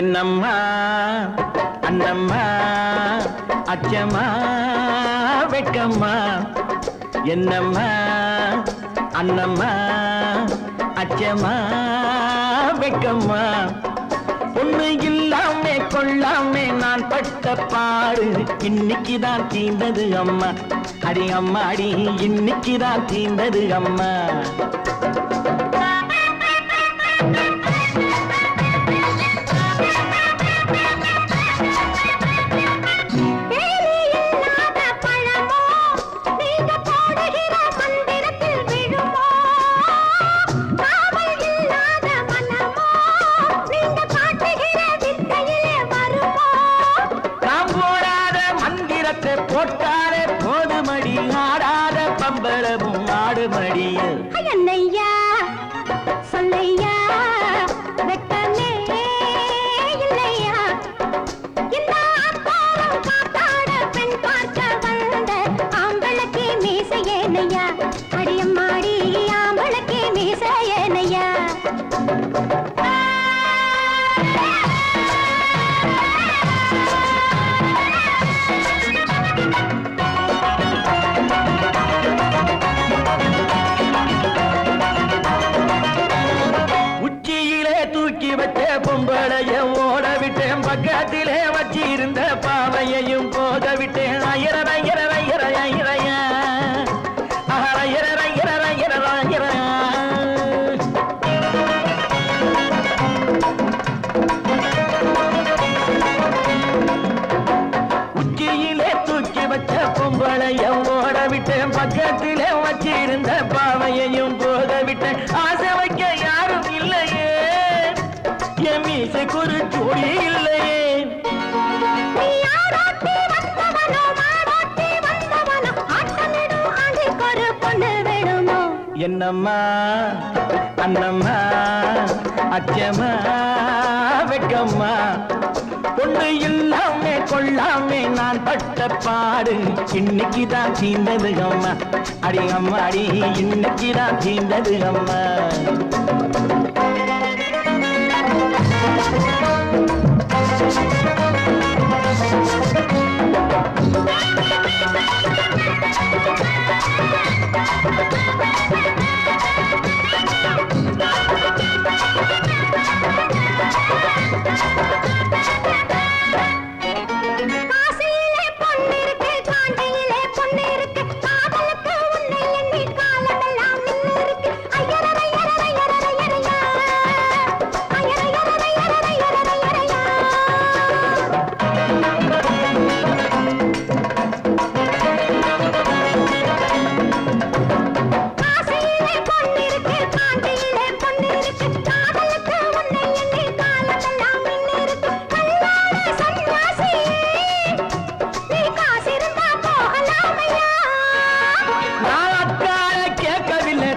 என்னம்மா அண்ணம்மா அச்சம்மா வெக்கம்மா என்னம்மா அண்ணம்மா அச்சம்மா வெக்கம்மா பொண்ணு இல்லாமே கொள்ளாமே நான் பட்ட பாடு இன்னைக்குதான் தீர்ந்தது அம்மா அடி அம்மா அடி இன்னைக்குதான் தீர்ந்தது அம்மா போட்டாரே போதுமடி ஆடாத பம்பரமும் ஆடு மடியில் ஐயா சொல்லையா வெட்டமே இல்லையா இந்த ஆத்தாரம் காத்தாட பெண் பார்க்க வந்த ஆம்பளுக்கு மீசையேனையா அடியம்மாடி ஆம்பளுக்கு மீசையேனையா பொம்பளைய ஓட விட்டேன் பக்கத்திலே வச்சிருந்த பாவையையும் போத விட்டேன் உச்சியிலே தூக்கி வச்ச பொம்பளைய ஓட விட்டேன் பக்கத்திலே வச்சிருந்த பாவையையும் போத விட்டேன் ஆசை வைக்க யாரும் இல்லையே மீசைக்கு ஒரு ஜோடி இல்லையே என்னம்மா அண்ணம்மா அச்சம்மா வெக்கம்மா பொண்ணு இல்லாமே கொள்ளாமே நான் பட்ட பாடு இன்னைக்குதான் தீர்ந்தது அம்மா அடி அம்மா அடி இன்னைக்குதான் தீர்ந்தது அம்மா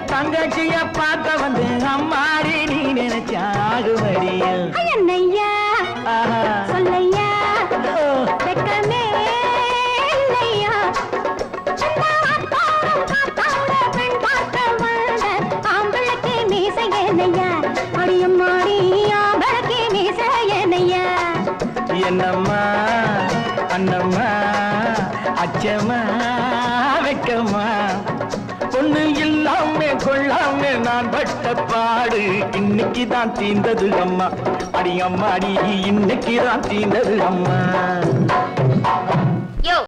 தங்கச்சிய பார்க்க வந்து அம்மாடி நீ நினைச்சாகுமடியா சொல்லையா வெக்கமே இல்லையா பெண் பார்க்க வந்த ஆம்பளுக்கு மீசையனையா அடியம்மாடி ஆம்பளுக்கு மீசையனையா என்னம்மா அண்ணம்மா அச்சம்மா வெக்கம்மா பொண்ணு இல்லாமே கொள்ளாமே நான் பட்ட பாடு இன்னைக்குதான் தீர்ந்தது அம்மா அடி அம்மா அடி இன்னைக்குதான் தீர்ந்தது அம்மா